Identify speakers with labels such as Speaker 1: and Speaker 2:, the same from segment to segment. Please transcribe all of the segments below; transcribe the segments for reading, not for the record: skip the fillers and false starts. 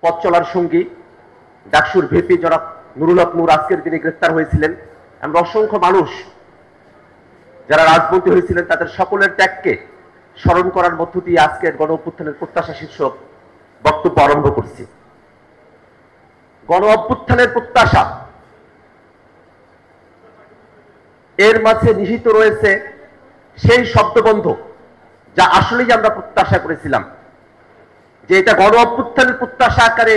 Speaker 1: পথ চলার সঙ্গী ডাকসুর ভিপি জনাব নুরুল হক নূর আজকের দিনে গ্রেফতার হয়েছিলেন। আমরা অসংখ্য মানুষ যারা রাজমন্ত্রী হয়েছিলেন তাদের সকলের ত্যাগকে স্মরণ করার মধ্য দিয়ে আজকের গণ অভ্যুত্থানের প্রত্যাশা শীর্ষক বক্তব্য আরম্ভ করছি। গণ অভ্যুত্থানের প্রত্যাশা, এর মাঝে নিহিত রয়েছে সেই শব্দবন্ধ যা আসলেই আমরা প্রত্যাশা করেছিলাম যে এটা গণ অভ্যুত্থানের প্রত্যাশা আকারে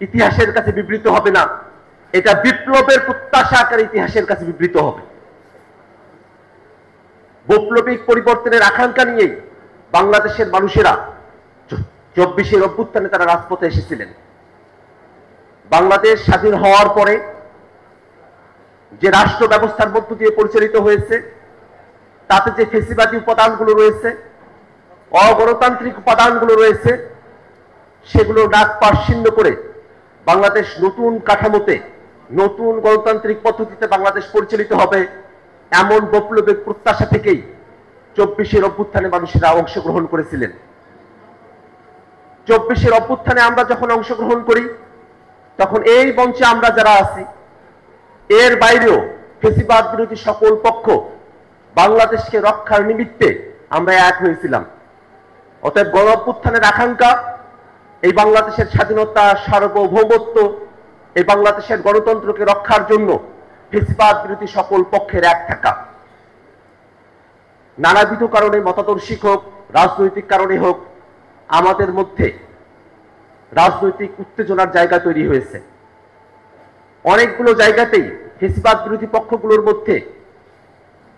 Speaker 1: ইতিহাসের কাছে বিবৃত হবে না, এটা বিপ্লবের প্রত্যাশা আকারে ইতিহাসের কাছে বিবৃত হবে। বৈপ্লবিক পরিবর্তনের আকাঙ্ক্ষা নিয়েই বাংলাদেশের মানুষেরা 24 অভ্যুত্থানে তারা রাজপথে এসেছিলেন। বাংলাদেশ স্বাধীন হওয়ার পরে যে রাষ্ট্র ব্যবস্থার মধ্য দিয়ে পরিচালিত হয়েছে তাতে যে ফেসিবাদী উপাদানগুলো রয়েছে, অগণতান্ত্রিক উপাদানগুলো রয়েছে, সেগুলো নাক পার্শ্বিন্য করে বাংলাদেশ নতুন কাঠামোতে, নতুন গণতান্ত্রিক পদ্ধতিতে বাংলাদেশ পরিচালিত হবে, এমন বৈপ্লবিক প্রত্যাশা থেকেই 24 অভ্যুত্থানে মানুষেরা অংশগ্রহণ করেছিলেন। 24 অভ্যুত্থানে আমরা যখন অংশগ্রহণ করি তখন এই মঞ্চে আমরা যারা আছি, এর বাইরেও ফেসিবাদ বিরোধী সকল পক্ষ বাংলাদেশকে রক্ষার নিমিত্তে আমরা এক হয়েছিলাম। অতএব গণ অভ্যুত্থানের আকাঙ্ক্ষা এই বাংলাদেশের স্বাধীনতা, সার্বভৌমত্ব, এই বাংলাদেশের গণতন্ত্রকে রক্ষার জন্য ফেসিবাদ বিরোধী সকল পক্ষের এক থাকা। নানাবিধ কারণে, মতাদর্শিক হোক, রাজনৈতিক কারণে হোক, আমাদের মধ্যে রাজনৈতিক উত্তেজনার জায়গা তৈরি হয়েছে। অনেকগুলো জায়গাতেই ফেসিবাদ বিরোধী পক্ষগুলোর মধ্যে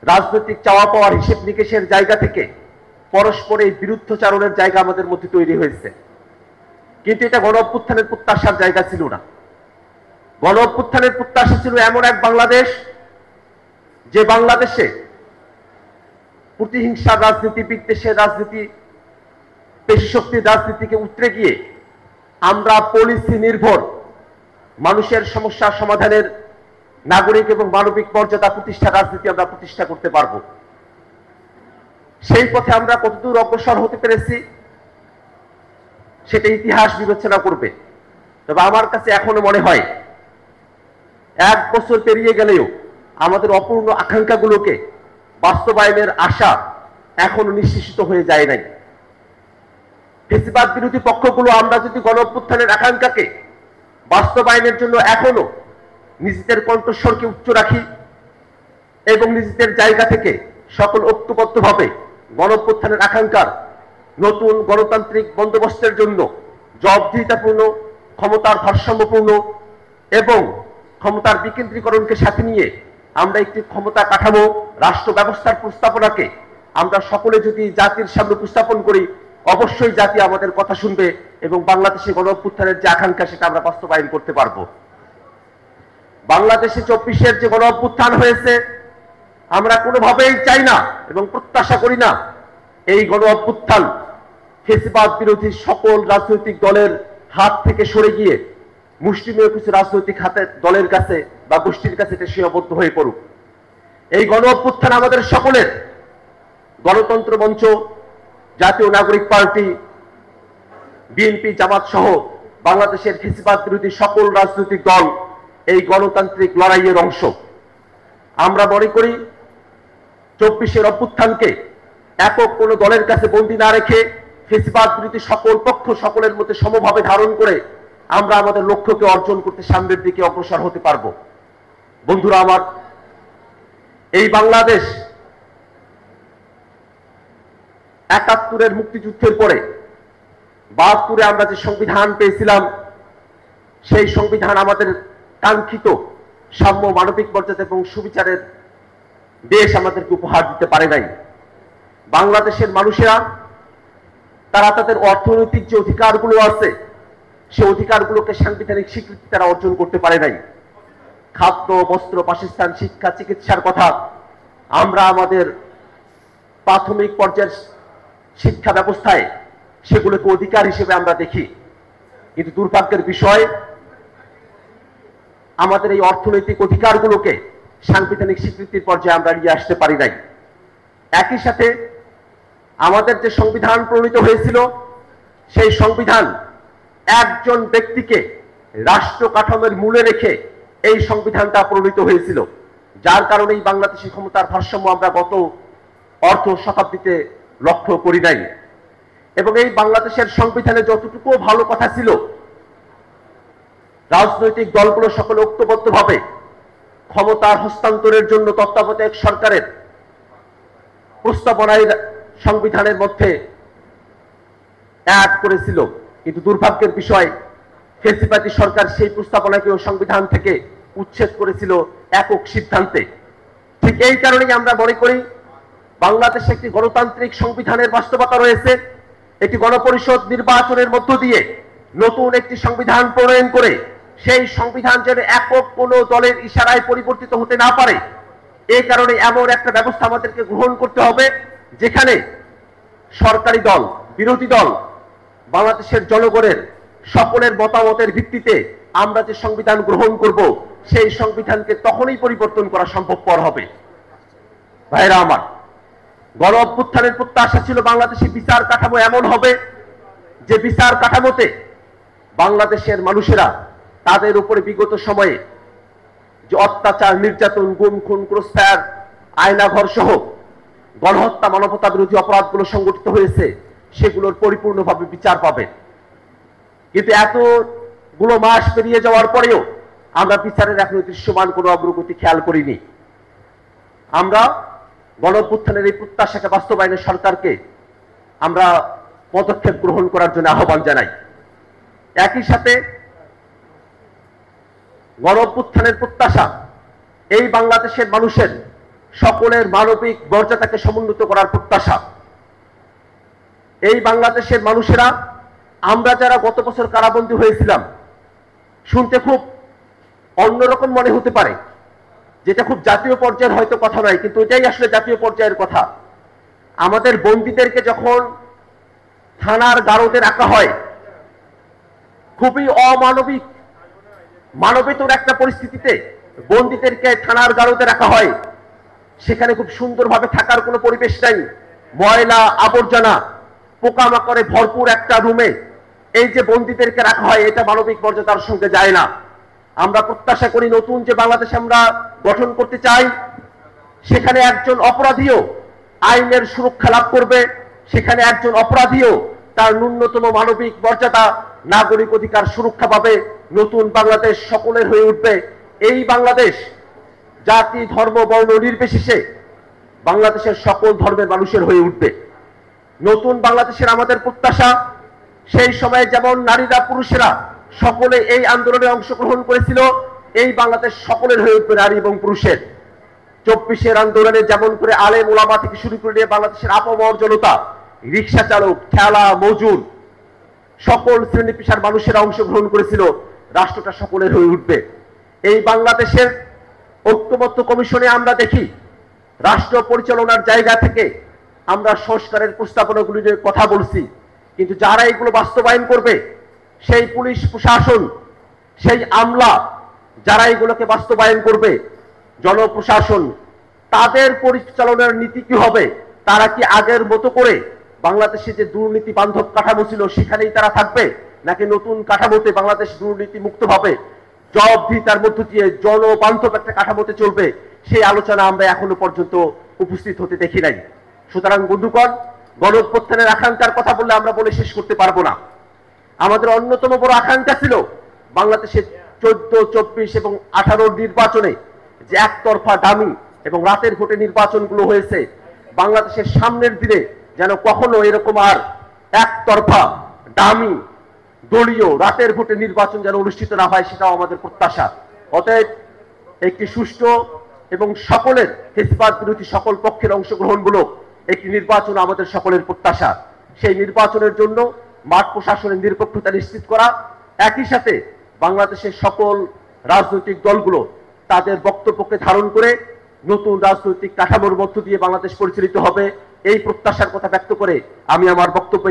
Speaker 1: রাজনৈতিক চাওয়া পাওয়ার হিসেব নিকেশের জায়গা থেকে পরস্পরের বিরুদ্ধচারণের জায়গা আমাদের মধ্যে তৈরি হয়েছে। কিন্তু এটা গণ অভ্যুত্থানের প্রত্যাশার জায়গা ছিল না। গণ অভ্যুত্থানের প্রত্যাশা ছিল এমন এক বাংলাদেশ, যে বাংলাদেশে প্রতিহিংসার রাজনীতি, বিদ্বেষের রাজনীতি, পেশিশক্তির রাজনীতিকে উতরে গিয়ে আমরা পলিসি নির্ভর মানুষের সমস্যা সমাধানের, নাগরিক এবং মানবিক মর্যাদা প্রতিষ্ঠার রাজনীতি আমরা প্রতিষ্ঠা করতে পারব। সেই পথে আমরা কতদূর অগ্রসর হতে পেরেছি সেটা ইতিহাস বিবেচনা করবে। তবে আমার কাছে এখনো মনে হয় 1 বছর পেরিয়ে গেলেও আমাদের অপূর্ণ আকাঙ্ক্ষাগুলোকে বাস্তবায়নের আশা এখনো নিশ্চিত হয়ে যায় নাই। ফেসিবাদ বিরোধী পক্ষগুলো আমরা যদি গণ অভ্যুত্থানের আকাঙ্ক্ষাকে বাস্তবায়নের জন্য এখনো নিজেদের কণ্ঠস্বরকে উচ্চ রাখি এবং নিজেদের জায়গা থেকে সকল ঐক্যবদ্ধভাবে গণ অভ্যুত্থানের আকাঙ্ক্ষার নতুন গণতান্ত্রিক বন্দোবস্তের জন্য জবাবদিহিতাপূর্ণ, ক্ষমতার ভারসাম্যপূর্ণ এবং ক্ষমতার বিকেন্দ্রীকরণকে সাথে নিয়ে আমরা একটি ক্ষমতা কাঠামো, রাষ্ট্র ব্যবস্থার প্রস্তাবনাকে আমরা সকলে যদি জাতির সামনে উপস্থাপন করি, অবশ্যই জাতি আমাদের কথা শুনবে এবং বাংলাদেশে গণ অভ্যুত্থানের যে আকাঙ্ক্ষা সেটা আমরা বাস্তবায়ন করতে পারবো। বাংলাদেশে 24 যে গণ অভ্যুত্থান হয়েছে, আমরা কোনোভাবেই চাই না এবং প্রত্যাশা করি না এই গণ অভ্যুত্থান ফেসিবাদ বিরোধী সকল রাজনৈতিক দলের হাত থেকে সরে গিয়ে মুষ্টিমেয় কিছু রাজনৈতিক দলের কাছে বা গোষ্ঠীর কাছে এটা সীমাবদ্ধ হয়ে পড়ুক। এই গণ অভ্যুত্থান আমাদের সকলের, গণতন্ত্র মঞ্চ, জাতীয় নাগরিক পার্টি, বিএনপি, জামাত সহ বাংলাদেশের ফেসিবাদ বিরোধী সকল রাজনৈতিক দল এই গণতান্ত্রিক লড়াইয়ের অংশ। আমরা মনে করি 24 অভ্যুত্থানকে একক কোনো দলের কাছে বন্দী না রেখে ফেসিবাদ বিরোধী সকল পক্ষ সকলের মধ্যে সমভাবে ধারণ করে আমরা আমাদের লক্ষ্যকে অর্জন করতে সামনের দিকে অগ্রসর হতে পারব। বন্ধুরা আমার, এই বাংলাদেশ 71 মুক্তিযুদ্ধের পরে 72 আমরা যে সংবিধান পেয়েছিলাম, সেই সংবিধান আমাদের কাঙ্ক্ষিত সাম্য, মানবিক মর্যাদা এবং সুবিচারের দেশ আমাদেরকে উপহার দিতে পারে নাই। বাংলাদেশের মানুষেরা তারা তাদের অর্থনৈতিক যে অধিকারগুলো আছে সেই অধিকারগুলোকে সাংবিধানিক স্বীকৃতি তারা অর্জন করতে পারে নাই। খাদ্য, বস্ত্র, বাসস্থান, শিক্ষা, চিকিৎসার কথা আমরা আমাদের প্রাথমিক পর্যায়ের শিক্ষা ব্যবস্থায় সেগুলোকে অধিকার হিসেবে আমরা দেখি, কিন্তু দুর্ভাগ্যের বিষয় আমাদের এই অর্থনৈতিক অধিকারগুলোকে সাংবিধানিক স্বীকৃতির পর্যায়ে আমরা নিয়ে আসতে পারি নাই। একই সাথে আমাদের যে সংবিধান প্রণীত হয়েছিল সেই সংবিধান একজন ব্যক্তিকে রাষ্ট্র কাঠামোর মূলে রেখে এই সংবিধানটা প্রণীত হয়েছিল, যার কারণেই বাংলাদেশের ক্ষমতার ভারসাম্য আমরা গত অর্ধ শতাব্দীতে লক্ষ্য করি নাই। এবং এই বাংলাদেশের সংবিধানে যতটুকু ভালো কথা ছিল, রাজনৈতিক দলগুলো সকলে ঐক্যবদ্ধভাবে ক্ষমতার হস্তান্তরের জন্য তত্ত্বাবধায়ক সরকারের প্রস্তাবনায় সংবিধানের মধ্যে অ্যাড করেছিল, কিন্তু দুর্ভাগ্যের বিষয় ফ্যাসিবাদী সরকার সেই প্রস্তাবনাকেও সংবিধান থেকে উচ্ছেদ করেছিল একক সিদ্ধান্তে। ঠিক এই কারণেই আমরা মনে করি বাংলাদেশে একটি গণতান্ত্রিক সংবিধানের বাস্তবতা রয়েছে। একটি গণপরিষদ নির্বাচনের মধ্য দিয়ে নতুন একটি সংবিধান প্রণয়ন করে সেই সংবিধান যেন একক কোনো দলের ইশারায় পরিবর্তিত হতে না পারে, এই কারণে এমন একটা ব্যবস্থা আমাদেরকে গ্রহণ করতে হবে যেখানে সরকারি দল, বিরোধী দল, বাংলাদেশের জনগণের সকলের মতামতের ভিত্তিতে আমরা যে সংবিধান গ্রহণ করব সেই সংবিধানকে তখনই পরিবর্তন করা সম্ভবপর হবে। ভাইরা আমার, গণ অভ্যুত্থানের প্রত্যাশা ছিল বাংলাদেশের বিচার কাঠামো এমন হবে যে বিচার কাঠামোতে বাংলাদেশের মানুষেরা তাদের উপরে বিগত সময়ে যে অত্যাচার, নির্যাতন, গুম, খুন, ক্রসফায়ার, আয়নাঘর সহ গণহত্যা, মানবতা বিরোধী অপরাধগুলো সংগঠিত হয়েছে সেগুলোর পরিপূর্ণভাবে বিচার পাবে। কিন্তু এতগুলো মাস পেরিয়ে যাওয়ার পরেও আমরা বিচারের এখনো দৃশ্যমান কোনো অগ্রগতি খেয়াল করিনি। আমরা গণ অভ্যুত্থানের এই প্রত্যাশাকে বাস্তবায়নে সরকারকে আমরা পদক্ষেপ গ্রহণ করার জন্য আহ্বান জানাই। একই সাথে গণ অভ্যুত্থানের প্রত্যাশা এই বাংলাদেশের মানুষের সকলের মানবিক মর্যাদাকে সমুন্নত করার প্রত্যাশা। এই বাংলাদেশের মানুষেরা, আমরা যারা গত বছর কারাবন্দী হয়েছিলাম, শুনতে খুব অন্যরকম মনে হতে পারে, যেটা খুব জাতীয় পর্যায়ের হয়তো কথা নয়, কিন্তু এটাই আসলে জাতীয় পর্যায়ের কথা। আমাদের বন্দীদেরকে যখন থানার গারদে রাখা হয়, খুবই অমানবিক, মানবেতর একটা পরিস্থিতিতে বন্দীদেরকে থানার গারদে রাখা হয়। সেখানে খুব সুন্দরভাবে থাকার কোনো পরিবেশ নাই, ময়লা আবর্জনা, পোকামাকড়ে ভরপুর একটা রুমে এই যে বন্দীদেরকে রাখা হয়, এটা মানবিক মর্যাদার সঙ্গে যায় না। আমরা প্রত্যাশা করি নতুন যে বাংলাদেশ আমরা গঠন করতে চাই, সেখানে একজন অপরাধীও আইনের সুরক্ষা লাভ করবে, সেখানে একজন অপরাধীও তার ন্যূনতম মানবিক মর্যাদা, নাগরিক অধিকার সুরক্ষা পাবে। নতুন বাংলাদেশ সকলের হয়ে উঠবে। এই বাংলাদেশ জাতি, ধর্ম, বর্ণ নির্বিশেষে বাংলাদেশের সকল ধর্মের মানুষের হয়ে উঠবে। নতুন বাংলাদেশের আমাদের প্রত্যাশা, সেই সময়ে যেমন নারীরা, পুরুষেরা সকলে এই আন্দোলনে অংশগ্রহণ করেছিল, এই বাংলাদেশ সকলের হয়ে উঠবে নারী এবং পুরুষের। 24-এর আন্দোলনে যেমন করে আলেম ওলামা থেকে শুরু করে নিয়ে বাংলাদেশের আপামর জনতা, রিক্সা চালক, ঠেলা মজুর, সকল শ্রেণী পেশার মানুষেরা অংশগ্রহণ করেছিল, রাষ্ট্রটা সকলের হয়ে উঠবে। এই বাংলাদেশের ঐক্যবদ্ধ কমিশনে আমরা দেখি রাষ্ট্র পরিচালনার জায়গা থেকে আমরা সংস্কারের প্রস্তাবনাগুলি নিয়ে কথা বলছি, কিন্তু যারা এগুলো বাস্তবায়ন করবে, সেই পুলিশ প্রশাসন, সেই আমলা, যারা এগুলোকে বাস্তবায়ন করবে, জনপ্রশাসন, তাদের পরিচালনার নীতি কি হবে? তারা কি আগের মতো করে বাংলাদেশে যে দুর্নীতি বান্ধব কাঠামো ছিল সেখানেই তারা থাকবে, নাকি নতুন কাঠামোতে বাংলাদেশ দুর্নীতি মুক্তভাবে জবাবদিহিতার মধ্য দিয়ে জনবান্ধব একটা কাঠামোতে চলবে? সেই আলোচনা আমরা এখনো পর্যন্ত উপস্থিত হতে দেখি নাই। সুতরাং বন্ধুগণ, গণ অভ্যুত্থানের আকাঙ্ক্ষার কথা বললে আমরা বলে শেষ করতে পারবো না। আমাদের অন্যতম বড় আকাঙ্ক্ষা ছিল বাংলাদেশের 14, 24 এবং 18 নির্বাচনে যে একতরফা ডামি এবং রাতের ভোটে নির্বাচনগুলো হয়েছে, বাংলাদেশের সামনের দিনে যেন কখনো এরকম আর একতরফা ডামি দলীয় রাতের ভোটে নির্বাচন যেন অনুষ্ঠিত না হয়, সেটাও আমাদের প্রত্যাশা। অতএব একটি সুষ্ঠু এবং সকলের ফ্যাসিবাদ বিরোধী সকল পক্ষের অংশগ্রহণমূলক একটি নির্বাচন আমাদের সকলের প্রত্যাশা। সেই নির্বাচনের জন্য মাঠ প্রশাসনের নিরপেক্ষতা নিশ্চিত করা, একই সাথে বাংলাদেশের সকল রাজনৈতিক দলগুলো তাদের বক্তব্যকে ধারণ করে নতুন রাজনৈতিক কাঠামোর মধ্য দিয়ে বাংলাদেশ পরিচালিত হবে, এই প্রত্যাশার কথা ব্যক্ত করে আমি আমার বক্তব্য